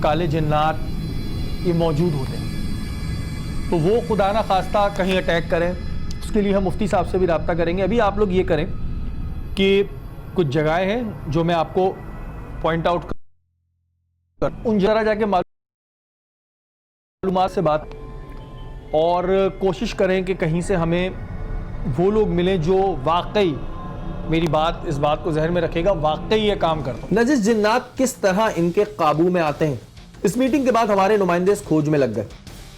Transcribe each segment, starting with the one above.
کالے جنات یہ موجود ہوتے ہیں، تو وہ خدا نہ خواستہ کہیں اٹیک کریں، اس کے لیے ہم مفتی صاحب سے بھی رابطہ کریں گے۔ ابھی آپ لوگ یہ کریں کہ کچھ جگہیں ہیں جو میں آپ کو پوائنٹ آؤٹ کر ان جگہ جا کے معلومات سے بات، اور کوشش کریں کہ کہیں سے ہمیں وہ لوگ ملیں جو واقعی، میری بات اس بات کو ذہن میں رکھے گا، واقعی یہ کام کرتا۔ نجس جنات کس طرح ان کے قابو میں آتے ہیں؟ اس میٹنگ کے بعد ہمارے نمائندے اس کھوج میں لگ گئے۔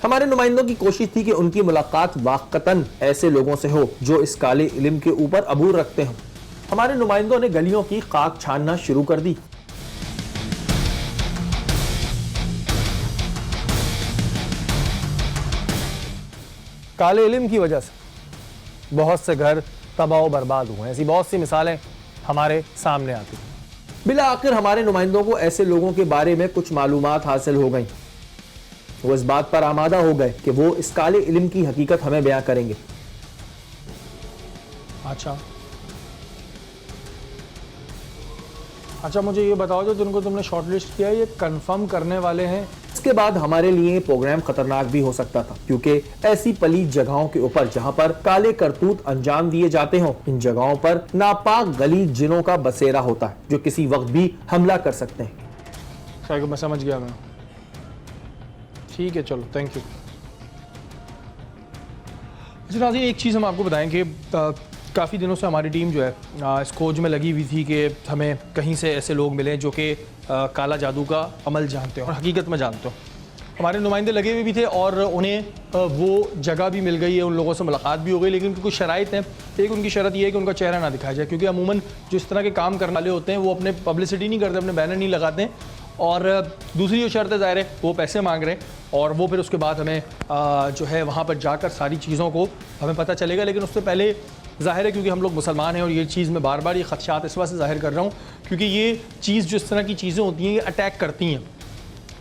ہمارے نمائندوں کی کوشش تھی کہ ان کی ملاقات واقعتاً ایسے لوگوں سے ہو جو اس کالے علم کے اوپر عبور رکھتے ہوں۔ ہمارے نمائندوں نے گلیوں کی خاک چھاننا شروع کر دی۔ کالے علم کی وجہ سے بہت سے گھر تباہ و برباد ہوئے ہیں، ایسی بہت سی مثالیں ہمارے سامنے آتی ہیں۔ بالآخر ہمارے نمائندوں کو ایسے لوگوں کے بارے میں کچھ معلومات حاصل ہو گئیں۔ وہ اس بات پر آمادہ ہو گئے کہ وہ اس کالے علم کی حقیقت ہمیں بیان کریں گے۔ اچھا مجھے یہ بتاؤ، جو جن کو تم نے شارٹ لسٹ کیا یہ کنفرم کرنے والے ہیں؟ اس کے بعد ہمارے لیے پروگرام خطرناک بھی ہو سکتا تھا، کیونکہ ایسی پلید جگہوں کے اوپر جہاں پر کالے کرتوت انجام دیے جاتے ہوں، ان جگہوں پر ناپاک غلیظ جنوں کا بسیرا ہوتا ہے جو کسی وقت بھی حملہ کر سکتے ہیں۔ میں سمجھ گیا، میں ٹھیک ہے، چلو تھینک یو۔ اچھا ناظرین، ایک چیز ہم آپ کو بتائیں کہ کافی دنوں سے ہماری ٹیم جو ہے اس کھوج میں لگی ہوئی تھی کہ ہمیں کہیں سے ایسے لوگ ملیں جو کہ کالا جادو کا عمل جانتے ہیں اور حقیقت میں جانتے ہوں۔ ہمارے نمائندے لگے ہوئے بھی تھے اور انہیں وہ جگہ بھی مل گئی ہے، ان لوگوں سے ملاقات بھی ہو گئی، لیکن ان کی کچھ شرائط ہیں۔ ایک ان کی شرط یہ ہے کہ ان کا چہرہ نہ دکھایا جائے، کیونکہ عموماً جو اس طرح کے کام کرنے والے ہوتے ہیں وہ اپنے پبلسٹی نہیں کرتے، اپنے بینر نہیں لگاتے ہیں، اور دوسری جو شرط ہے ظاہر ہے وہ پیسے مانگ رہے ہیں، اور وہ پھر اس کے بعد ہمیں جو ہے وہاں پر جا کر ساری چیزوں کو ہمیں پتہ چلے گا۔ لیکن اس سے پہلے ظاہر ہے کیونکہ ہم لوگ مسلمان ہیں، اور یہ چیز میں بار بار یہ خدشات اس وجہ سے ظاہر کر رہا ہوں کیونکہ یہ چیز جو اس طرح کی چیزیں ہوتی ہیں یہ اٹیک کرتی ہیں،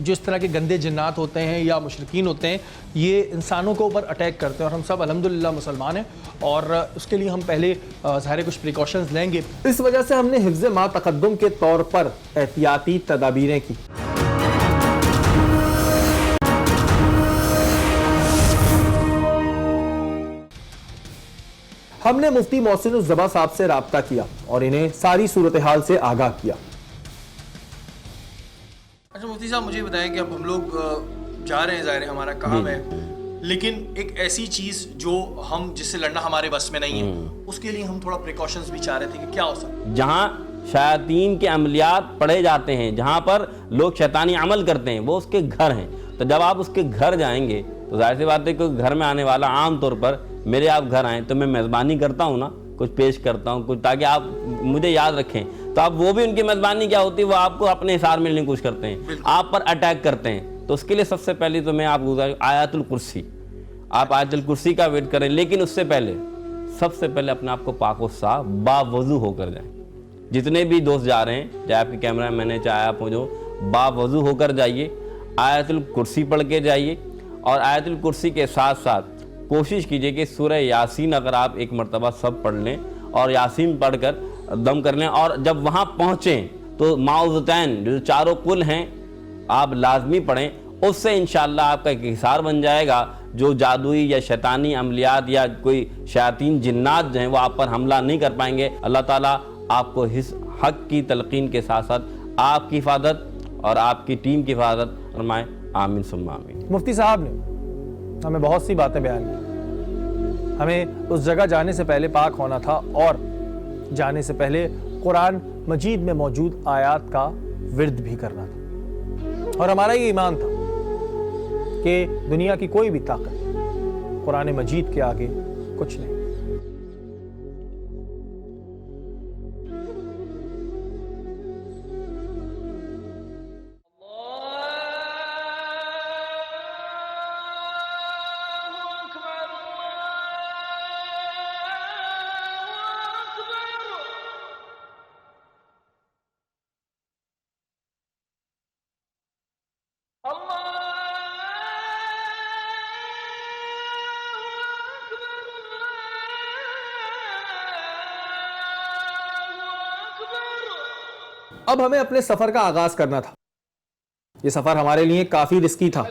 جو اس طرح کے گندے جنات ہوتے ہیں یا مشرکین ہوتے ہیں یہ انسانوں کے اوپر اٹیک کرتے ہیں، اور ہم سب الحمدللہ مسلمان ہیں، اور اس کے لیے ہم پہلے ظاہر کچھ پریکاشنز لیں گے۔ اس وجہ سے ہم نے حفظ ما تقدم کے طور پر احتیاطی تدابیریں کی۔ ہم نے مفتی محسن الزبا صاحب سے رابطہ کیا اور انہیں ساری صورتحال سے آگاہ کیا۔ اچھا مفتی صاحب، مجھے بتائیں کہ اب ہم لوگ جا رہے ہیں، ظاہر ہے ہمارا کام ہے، لیکن ایک ایسی چیز جو ہم جس سے لڑنا ہمارے بس میں نہیں ہے، اس کے لیے ہم تھوڑا پریکاشنز بھی چاہ رہے تھے کہ کیا ہو سکتا ہے۔ جہاں شیاطین کے عملیات پڑھے جاتے ہیں، جہاں پر لوگ شیطانی عمل کرتے ہیں، وہ اس کے گھر ہیں، تو جب آپ اس کے گھر جائیں گے تو ظاہر سی بات ہے کہ گھر میں آنے والا عام طور پر میرے آپ گھر آئیں تو میں میزبانی کرتا ہوں نا، کچھ پیش کرتا ہوں کچھ، تاکہ آپ مجھے یاد رکھیں، تو آپ وہ بھی ان کی میزبانی کیا ہوتی ہے، وہ آپ کو اپنے حصار میں لینے کی کوشش کرتے ہیں، آپ پر اٹیک کرتے ہیں۔ تو اس کے لیے سب سے پہلے تو میں آپ کو آیت الکرسی، آپ آیت الکرسی کا ویٹ کریں، لیکن اس سے پہلے سب سے پہلے اپنے آپ کو پاک و صاف باوضو ہو کر جائیں۔ جتنے بھی دوست جا رہے ہیں، چاہے آپ کے کیمرہ مین ہیں، چاہے آپ ہو، جو باوضو ہو کر جائیے، آیت الکرسی پڑھ کے جائیے، اور آیت الکرسی کے ساتھ ساتھ کوشش کیجئے کہ سورہ یاسین اگر آپ ایک مرتبہ سب پڑھ لیں اور یاسین پڑھ کر دم کر لیں، اور جب وہاں پہنچیں تو معوذتین جو چاروں قل ہیں آپ لازمی پڑھیں، اس سے انشاءاللہ آپ کا ایک حصار بن جائے گا، جو جادوئی یا شیطانی عملیات یا کوئی شیاطین جنات جو ہیں وہ آپ پر حملہ نہیں کر پائیں گے۔ اللہ تعالیٰ آپ کو حق کی تلقین کے ساتھ ساتھ آپ کی حفاظت اور آپ کی ٹیم کی حفاظت فرمائے، آمین ثم آمین۔ مفتی صاحب نے ہمیں بہت سی باتیں بیان کی، ہمیں اس جگہ جانے سے پہلے پاک ہونا تھا، اور جانے سے پہلے قرآن مجید میں موجود آیات کا ورد بھی کرنا تھا، اور ہمارا یہ ایمان تھا کہ دنیا کی کوئی بھی طاقت قرآن مجید کے آگے کچھ نہیں۔ اب ہمیں اپنے سفر کا آغاز کرنا تھا۔ یہ سفر ہمارے لیے کافی رسکی تھا.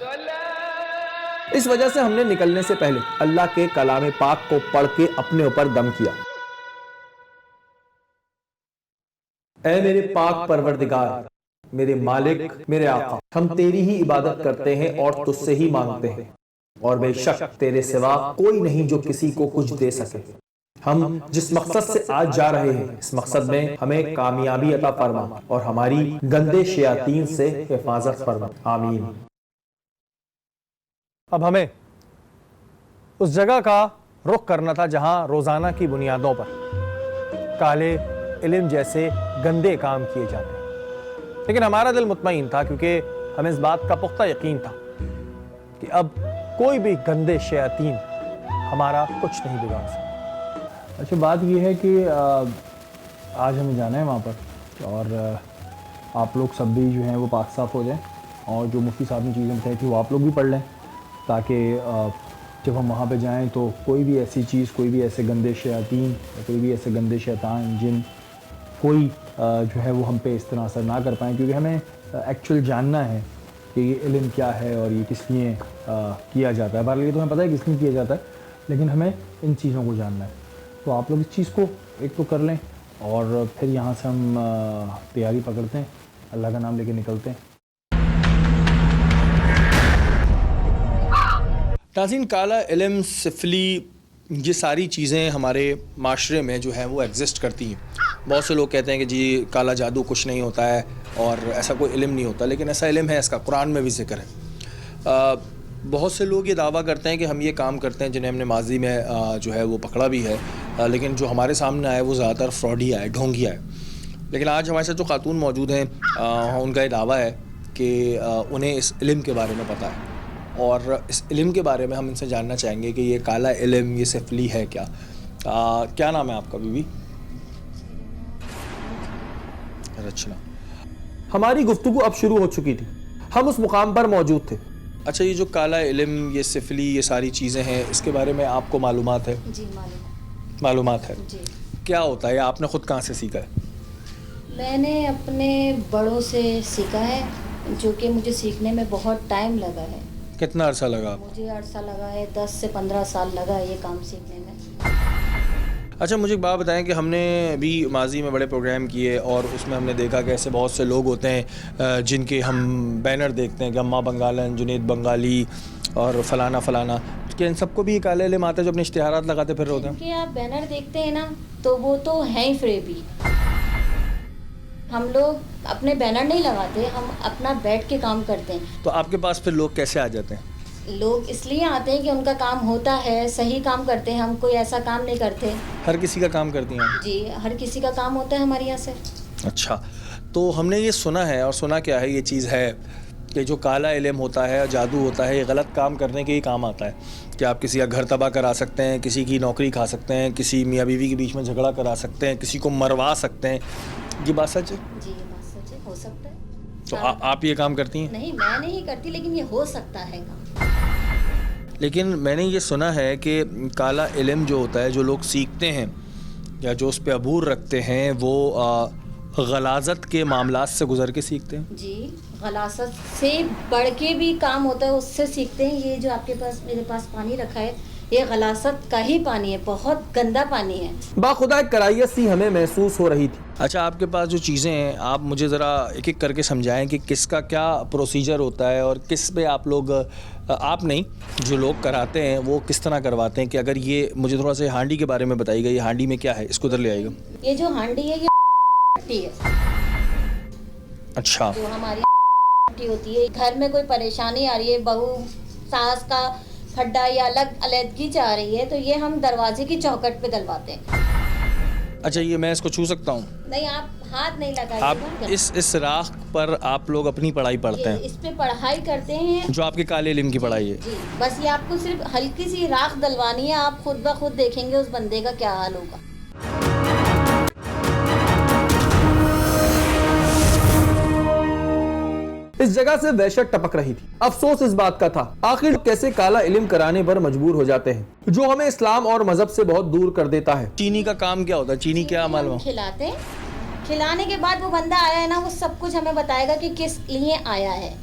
اس وجہ سے ہم نے نکلنے سے پہلے اللہ کے کلام پاک کو پڑھ کے اپنے اوپر دم کیا. اے میرے پاک پروردگار، میرے مالک، میرے آقا، ہم تیری ہی عبادت کرتے ہیں اور تجھ سے ہی مانگتے ہیں، اور بے شک تیرے سوا کوئی نہیں جو کسی کو کچھ دے سکے. ہم جس مقصد سے آج جا رہے ہیں اس مقصد میں ہمیں کامیابی عطا فرما اور ہماری گندے شیاطین سے حفاظت فرما. آمین. اب ہمیں اس جگہ کا رخ کرنا تھا جہاں روزانہ کی بنیادوں پر کالے علم جیسے گندے کام کیے جاتے ہیں. لیکن ہمارا دل مطمئن تھا کیونکہ ہمیں اس بات کا پختہ یقین تھا کہ اب کوئی بھی گندے شیاطین ہمارا کچھ نہیں بگاڑ سکتا. اچھا بات یہ ہے کہ آج ہمیں جانا ہے وہاں پر، اور آپ لوگ سب بھی جو ہیں وہ پاک صاف ہو جائیں، اور جو مفتی صاحب نے چیزیں بتائی تھی وہ آپ لوگ بھی پڑھ لیں، تاکہ جب ہم وہاں پہ جائیں تو کوئی بھی ایسی چیز، کوئی بھی ایسے گندے شیاطین، کوئی بھی ایسے گندے شیطان، جن، کوئی جو ہے وہ ہم پہ اس طرح اثر نہ کر پائیں، کیونکہ ہمیں ایکچوئل جاننا ہے کہ یہ علم کیا ہے اور یہ کس لیے کیا جاتا ہے. بہرحال یہ تو ہمیں پتہ ہے کس لیے کیا جاتا ہے، لیکن ہمیں ان چیزوں کو جاننا ہے. تو آپ لوگ اس چیز کو ایک تو کر لیں، اور پھر یہاں سے ہم تیاری پکڑتے ہیں، اللہ کا نام لے کے نکلتے ہیں. ناظرین، کالا علم، سفلی، یہ ساری چیزیں ہمارے معاشرے میں جو ہیں وہ ایگزسٹ کرتی ہیں. بہت سے لوگ کہتے ہیں کہ جی کالا جادو کچھ نہیں ہوتا ہے اور ایسا کوئی علم نہیں ہوتا، لیکن ایسا علم ہے، اس کا قرآن میں بھی ذکر ہے. بہت سے لوگ یہ دعویٰ کرتے ہیں کہ ہم یہ کام کرتے ہیں جنہیں ہم نے ماضی میں جو ہے وہ پکڑا بھی ہے، لیکن جو ہمارے سامنے آئے وہ زیادہ تر فراڈی آئے، ڈھونگی آئے. لیکن آج ہمارے ساتھ جو خاتون موجود ہیں ان کا یہ دعویٰ ہے کہ انہیں اس علم کے بارے میں پتہ ہے، اور اس علم کے بارے میں ہم ان سے جاننا چاہیں گے کہ یہ کالا علم، یہ سفلی ہے کیا. کیا نام ہے آپ کا بی بی؟ رچنا. ہماری گفتگو اب شروع ہو چکی تھی، ہم اس مقام پر موجود تھے. اچھا، یہ جو کالا علم، یہ سفلی، یہ ساری چیزیں ہیں، اس کے بارے میں آپ کو معلومات ہے؟ جی معلومات ہے. جی. کیا ہوتا ہے؟ آپ نے خود کہاں سے سیکھا ہے؟ میں نے اپنے بڑوں سے سیکھا ہے، جو کہ مجھے سیکھنے میں بہت ٹائم لگا ہے. کتنا عرصہ لگا؟ مجھے عرصہ لگا ہے، 10 سے 15 سال لگا ہے یہ کام سیکھنے میں. اچھا، مجھے ایک بات بتائیں کہ ہم نے بھی ماضی میں بڑے پروگرام کیے اور اس میں ہم نے دیکھا کہ ایسے بہت سے لوگ ہوتے ہیں جن کے ہم بینر دیکھتے ہیں کہ اماں بنگالن، جنید بنگالی اور فلانا فلانا. کیا ان سب کو بھی یہ کالا علم آتا ہے جو اپنے اشتہارات لگاتے پھر ہوتے ہیں؟ کہ آپ بینر دیکھتے ہیں نا تو وہ تو ہیں ہی فریبی. ہم لوگ اپنے بینر نہیں لگاتے، ہم اپنا بیٹھ کے کام کرتے ہیں. تو آپ کے پاس پھر لوگ کیسے آ جاتے ہیں؟ لوگ اس لیے آتے ہیں کہ ان کا کام ہوتا ہے، صحیح کام کرتے ہیں، ہم کوئی ایسا کام نہیں کرتے. ہر کسی کا کام کرتی ہیں؟ جی، ہر کسی کا کام ہوتا ہے ہمارے یہاں سے. اچھا، تو ہم نے یہ سنا ہے، اور سنا کیا ہے، یہ چیز ہے کہ جو کالا علم ہوتا ہے، جادو ہوتا ہے، یہ غلط کام کرنے کے ہی کام آتا ہے. کہ آپ کسی کا گھر تباہ کرا سکتے ہیں، کسی کی نوکری کھا سکتے ہیں، کسی میاں بیوی کے بیچ میں جھگڑا کرا سکتے ہیں، کسی کو مروا سکتے ہیں. یہ بات سچ ہے؟ جی، یہ بات سچ ہے، ہو سکتا ہے. تو آپ یہ کام کرتی ہیں؟ نہیں، میں نہیں کرتی، لیکن یہ ہو سکتا ہے کام. لیکن میں نے یہ سنا ہے کہ کالا علم جو ہوتا ہے، جو لوگ سیکھتے ہیں یا جو اس پہ عبور رکھتے ہیں، وہ غلاظت کے معاملات سے گزر کے سیکھتے ہیں. جی، غلاظت سے بڑھ کے بھی کام ہوتا ہے، اس سے سیکھتے ہیں. یہ جو آپ کے پاس، میرے پاس پانی رکھا ہے، یہ غلاظت کا ہی پانی ہے، بہت گندا پانی ہے. باخدا ایک کرائیت سی ہمیں محسوس ہو رہی تھی. اچھا، آپ کے پاس جو چیزیں ہیں، آپ مجھے ذرا ایک ایک کر کے سمجھائیں کہ کس کا کیا پروسیجر ہوتا ہے اور کس پہ آپ لوگ، آپ نہیں، جو لوگ کراتے ہیں وہ کس طرح کرواتے ہیں. کہ اگر یہ مجھے تھوڑا سا ہانڈی کے بارے میں بتائیے گا، یہ ہانڈی میں کیا ہے، اس کو ادھر لے آئیے گا. یہ جو ہانڈی ہے، یہ مٹی ہے. اچھا، جو ہماری مٹی ہوتی ہے، گھر میں کوئی پریشانی آ رہی ہے، بہو ساس کا کھڈا یا الگ علیحدگی چاہ رہی ہے، تو یہ ہم دروازے کی چوکھٹ پہ ڈلواتے ہیں. اچھا، یہ میں اس کو چھو سکتا ہوں؟ نہیں، آپ ہاتھ نہیں لگائیے گا. آپ اس راخ پر آپ لوگ اپنی پڑھائی پڑھتے ہیں؟ اس پہ پڑھائی کرتے ہیں، جو آپ کے کالے علم کی پڑھائی ہے. جی، بس یہ آپ کو صرف ہلکی سی راکھ ڈلوانی ہے. آپ خود بخود دیکھیں گے اس بندے کا کیا حال ہوگا. اس جگہ سے وحشت ٹپک رہی تھی. افسوس اس بات کا تھا آخر کیسے کالا علم کرانے پر مجبور ہو جاتے ہیں، جو ہمیں اسلام اور مذہب سے بہت دور کر دیتا ہے. چینی کا کام کیا ہوتا ہے؟ چینی کیا عمل ہو؟ کھلاتے ہیں، کھلانے کے بعد وہ بندہ آیا ہے نا وہ سب کچھ ہمیں بتائے گا کہ کس لیے آیا ہے.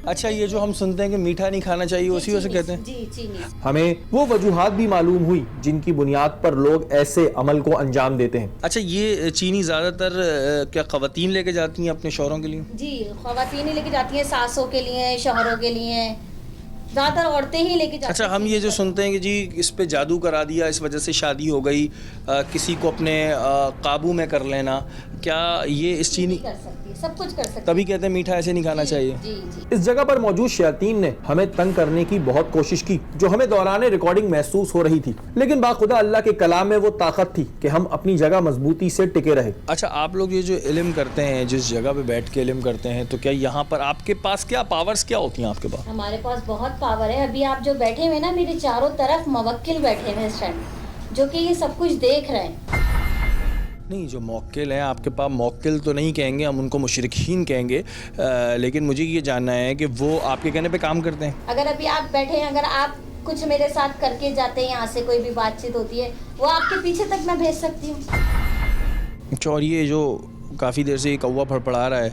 اچھا یہ جو ہم سنتے ہیں کہ میٹھا نہیں کھانا چاہیے اسی وجہ سے کہتے ہیں. جی چینی. ہمیں وہ وجوہات بھی معلوم ہوئی جن کی بنیاد پر لوگ ایسے عمل کو انجام دیتے ہیں. اچھا یہ چینی زیادہ تر کیا خواتین لے کے جاتی ہیں اپنے شوہروں کے لیے؟ جی خواتین ہی لے کے جاتی ہیں, ساسوں کے لیے, شوہروں کے لیے, زیادہ تر عورتیں ہی لے کے جاتی ہیں. اچھا ہم یہ جو سنتے ہیں کہ جی اس پہ جادو کرا دیا, اس وجہ سے شادی ہو گئی, کسی کو اپنے قابو میں کر لینا, کیا یہ اس چینی کر سکتی ہے, سب کچھ کر سکتی ہے. تبھی کہتے ہیں میٹھا ایسے نہیں کھانا چاہیے؟ جی جی. اس جگہ پر موجود شیاطین نے ہمیں تنگ کرنے کی بہت کوشش کی جو ہمیں دوران ریکارڈنگ محسوس ہو رہی تھی, لیکن باخدا اللہ کے کلام میں وہ طاقت تھی کہ ہم اپنی جگہ مضبوطی سے ٹکے رہے. اچھا آپ لوگ یہ جو علم کرتے ہیں, جس جگہ پہ بیٹھ کے علم کرتے ہیں, تو کیا یہاں پر آپ کے پاس کیا پاورز کیا ہوتی ہیں آپ کے پاس؟ ہمارے پاس بہت پاور ہے. ابھی آپ جو بیٹھے ہوئے نا میرے چاروں طرف موکل بیٹھے ہوئے اس ٹائم جو کہ یہ سب کچھ دیکھ رہے ہیں. نہیں جو موکل ہیں آپ کے پاس, موکل تو نہیں کہیں گے ہم ان کو, مشرکین کہیں گے, لیکن مجھے یہ جاننا ہے کہ وہ آپ کے کہنے پہ کام کرتے ہیں؟ اگر ابھی آپ بیٹھے ہیں, اگر آپ کچھ میرے ساتھ کر کے جاتے ہیں, یہاں سے کوئی بھی بات چیت ہوتی ہے, وہ آپ کے پیچھے تک میں بھیج سکتی ہوں. اچھا اور یہ جو کافی دیر سے یہ کوا پھڑپڑا رہا ہے,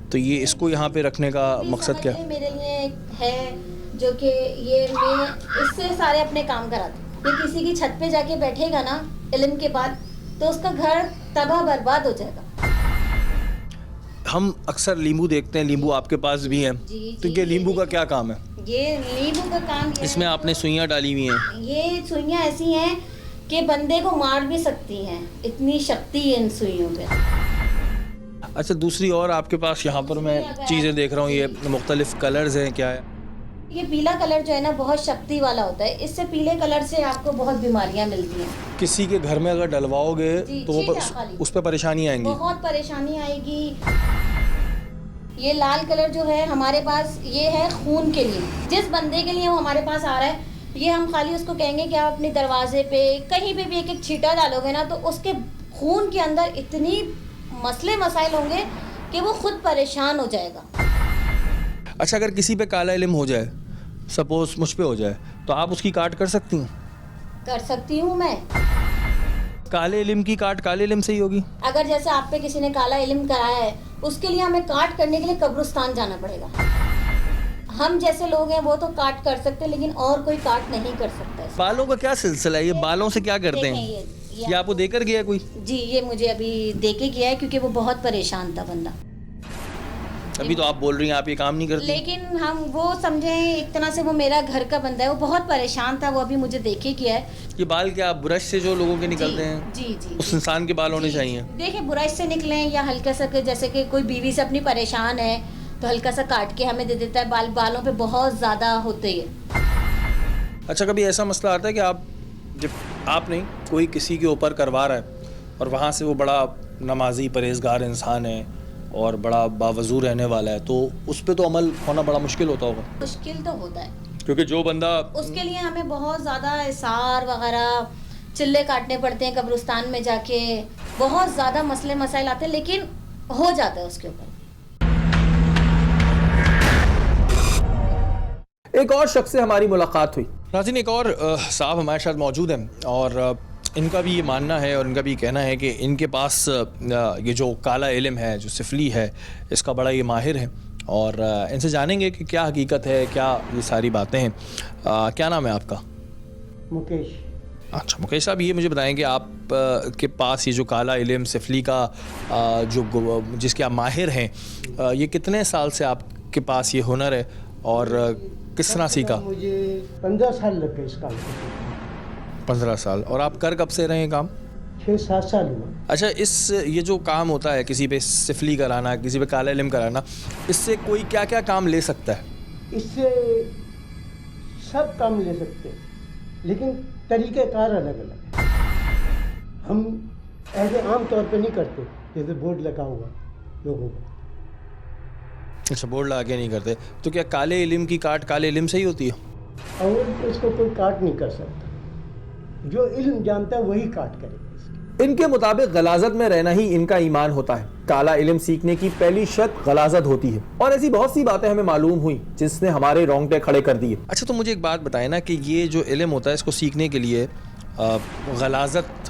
تو یہ اس کو یہاں پہ رکھنے کا مقصد کیا؟ میرے لیے ہے جو کہ یہ میں اس سے سارے اپنے کام کراتی ہوں. یہ کسی کی چھت پہ جا کے بیٹھے گا نا علم کے بعد تو اس کا گھر تباہ برباد ہو جائے گا. ہم اکثر لیمبو دیکھتے ہیں, لیمبو آپ کے پاس بھی ہیں, تو یہ لیمبو کا کیا کام ہے؟ یہ لیمبو کا کام اس میں آپ نے سوئیاں ڈالی ہوئی ہیں. یہ سوئیاں ایسی ہیں کہ بندے کو مار بھی سکتی ہیں, اتنی شکتی ہے ان سوئیوں پہ. اچھا دوسری اور آپ کے پاس یہاں پر میں چیزیں دیکھ رہا ہوں, یہ مختلف کلرز ہیں, کیا ہے یہ پیلا کلر جو ہے نا بہت شکتی والا ہوتا ہے. اس سے پیلے کلر سے آپ کو بہت بیماریاں ملتی ہیں. کسی کے گھر میں اگر ڈلواؤ گے تو وہ اس پہ پریشانی آئیں گی, بہت پریشانی آئے گی. یہ لال کلر جو ہے ہمارے پاس یہ ہے خون کے لیے. جس بندے کے لیے وہ ہمارے پاس آ رہا ہے, یہ ہم خالی اس کو کہیں گے کہ آپ اپنے دروازے پہ کہیں پہ بھی ایک ایک چھیٹا ڈالو گے نا تو اس کے خون کے اندر اتنی مسئلے مسائل ہوں گے کہ وہ خود پریشان ہو جائے گا. اچھا اگر کسی پہ کالا علم ہو جائے, سپوز مجھ پہ ہو جائے, تو آپ اس کی کاٹ کر سکتی ہیں؟ کر سکتی ہوں میں. کالے علم کی کاٹ کالے علم سے ہی ہوگی؟ اگر جیسے آپ پہ کسی نے کالا علم کرایا ہے, اس کے لیے ہمیں کاٹ کرنے کے لیے قبرستان جانا پڑے گا. ہم جیسے لوگ ہیں وہ تو کاٹ کر سکتے, لیکن اور کوئی کاٹ نہیں کر سکتا. بالوں کا کیا سلسلہ ہے, یہ بالوں سے کیا کرتے ہیں؟ یہ آپ کو دے کر گیا کوئی؟ جی یہ مجھے ابھی دے کے گیا ہے کیونکہ وہ بہت پریشان تھا بندہ. ابھی تو آپ بول رہی ہیں آپ یہ کام نہیں کرتی, لیکن ہم وہ سمجھیں ایک طرح سے وہ میرا گھر کا بندہ ہے, وہ بہت پریشان تھا, وہ ابھی مجھے دے کے گیا ہے. یہ بال کیا برش سے جو لوگوں کے نکلتے ہیں؟ جی جی اس انسان کے بال ہونے چاہیے. دیکھیں برش سے نکلیں یا ہلکا سا جیسے کہ کوئی بیوی سے اپنی پریشان ہے تو ہلکا سا کاٹ کے ہمیں دے دیتا ہے. بالوں پہ بہت زیادہ ہوتے ہیں. اچھا کبھی ایسا مسئلہ آتا ہے کہ آپ جب آپ نہیں کوئی کسی کے اوپر کروا رہا ہے اور وہاں سے وہ بڑا نمازی پرہیزگار انسان ہے اور بڑا باوضو رہنے والا ہے, تو اس پہ تو عمل ہونا بڑا مشکل ہوتا ہوگا؟ مشکل تو ہوتا ہے کیونکہ جو بندہ اس کے لیے ہمیں بہت زیادہ اثار وغیرہ چلے کاٹنے پڑتے ہیں قبرستان میں جا کے, بہت زیادہ مسئلے مسائل آتے ہیں, لیکن ہو جاتا ہے اس کے اوپر. ایک اور شخص سے ہماری ملاقات ہوئی. ناظرین ایک اور صاحب ہمارے ساتھ موجود ہیں اور ان کا بھی یہ ماننا ہے اور ان کا بھی کہنا ہے کہ ان کے پاس یہ جو کالا علم ہے, جو سفلی ہے, اس کا بڑا یہ ماہر ہے, اور ان سے جانیں گے کہ کیا حقیقت ہے, کیا یہ ساری باتیں ہیں. کیا نام ہے آپ کا؟ مکیش. اچھا مکیش صاحب یہ مجھے بتائیں کہ آپ کے پاس یہ جو کالا علم سفلی کا جو جس کے آپ ماہر ہیں, یہ کتنے سال سے آپ کے پاس یہ ہنر ہے اور کس طرح سیکھا؟ مجھے 15 سال لگ گئے اس کام کو. 15 سال. اور آپ کر کب سے رہے ہیں کام؟ 6-7 سال ہوا. اچھا یہ جو کام ہوتا ہے کسی پہ سفلی کرانا, کسی پہ کالا علم کرانا, اس سے کوئی کیا کیا کام لے سکتا ہے؟ اس سے سب کام لے سکتے ہیں, لیکن طریقہ کار الگ الگ ہے. ہم ایسے عام طور پہ نہیں کرتے جیسے بورڈ لگا ہوا لوگوں کو. اچھا بورڈ لگا کے نہیں کرتے, تو کیا کالے علم کی کاٹ کالے علم سے ہی ہوتی ہے؟ اور اس کو کوئی کاٹ نہیں کر سکتا, جو علم جانتا ہے وہی کاٹ کرے گا. ان کے مطابق غلاظت میں رہنا ہی ان کا ایمان ہوتا ہے. کالا علم سیکھنے کی پہلی شرط غلاظت ہوتی ہے, اور ایسی بہت سی باتیں ہمیں معلوم ہوئی جس نے ہمارے رونگٹے کھڑے کر دیے. اچھا تو مجھے ایک بات بتائیں نا کہ یہ جو علم ہوتا ہے اس کو سیکھنے کے لیے غلاظت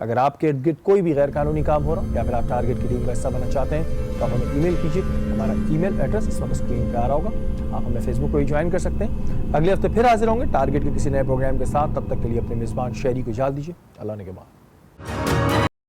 اگر آپ کے ارد گرد کوئی بھی غیر قانونی کام ہو رہا یا پھر آپ ٹارگٹ کی ٹیم کا حصہ بننا چاہتے ہیں تو آپ ہمیں ای میل کیجیے. ہمارا ای میل ایڈریس اس وقت اسکرین پہ آ رہا ہوگا. آپ ہمیں فیس بک پہ بھی جوائن کر سکتے ہیں. اگلے ہفتے پھر حاضر ہوں گے ٹارگٹ کے کسی نئے پروگرام کے ساتھ. تب تک کے لیے اپنے میزبان شہری کو اجازت دیجیے. اللہ نے کے بعد.